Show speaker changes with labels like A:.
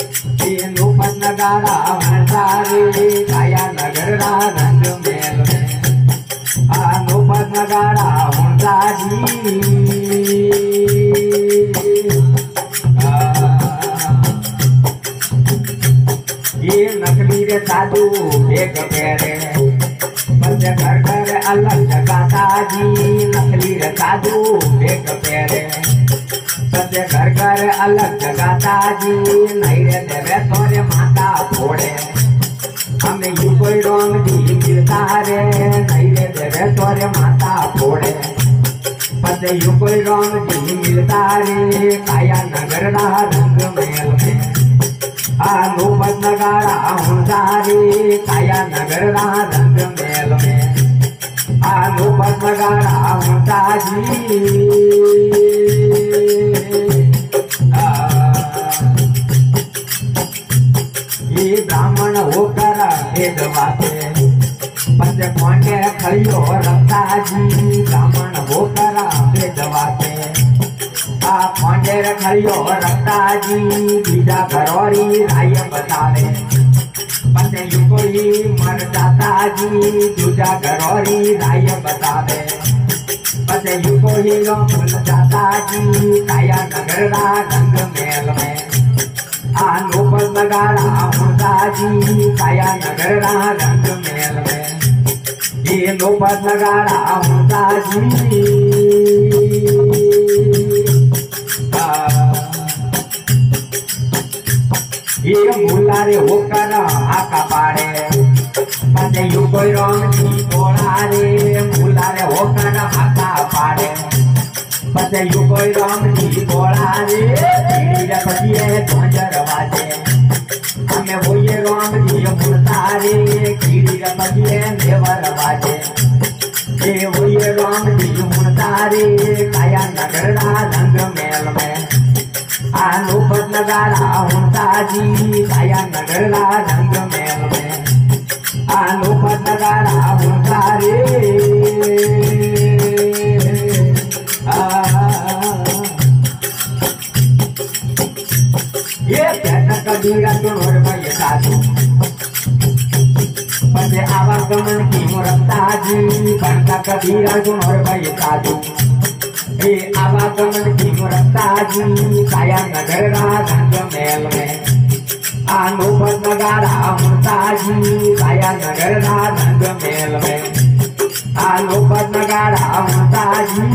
A: लोपत नगाड़ा हंसारे काया नगर रा रंग मेल में लोपत नगाड़ा हंसारी ये नकली रे साधु एक पेरे बस घर घर अलग जगाता जी नकली रे साधु एक पेरे बस घर घर अलग जगाता जी नहीं रे देवे तोरे माता फोड़े हमें यू कोई रंग जी मिलता रे नहीं रे देवे तोरे माता फोड़े बस यू कोई रंग जी मिलता रे काया नगर रा रंग मेल में लोपत नगाड़ा हंसारे काया नगर रा रंग मेल में लोपत नगाड़ा हंसाजी ये ब्राह्मण होकर भेद बाते पंच पांडे खड़ियो रखता जी ब्राह्मण होकर भेद बाते पांडे खड़ियो रखता जी बीजा घरोरी राय बतावे पते युगोई मर जाता जी दूजा घरोरी राय बतावे पते युगोई मर जाता जी काया नगर रा रंग मेल में लोपत नगाड़ा हंसा जी काया नगर रा रंग मेल में ये लोपत नगाड़ा हंसा जी ये मुला रे होकर आका पाड़े पते यू कोई रंग जी तोड़ा रे मुला रे होकर आका पाड़े पते यू कोई रंग जी तोड़ा रे तेरे पतिए ध्वजर बाजे हमें वो ये रंग जी मुलता रे कीड़ी रे पतिए देवर बाजे ये वो ये रंग जी मुलता रे काया नगर रा रंग मेल में लोपत नगाड़ा हंसा जी काया नगर रा रंग मेल में लोपत नगाड़ा हंसा रे ये कहता कबीरा सुनोर भाई साधु पते आवागमन की मुरता जी कहता कबीरा सुनोर भाई साधु ये आवागमन की मुरता जी काया नगर रा रंग मेल में लोपत नगाड़ा हंसा जी काया नगर रा रंग मेल में लोपत नगाड़ा हंसा जी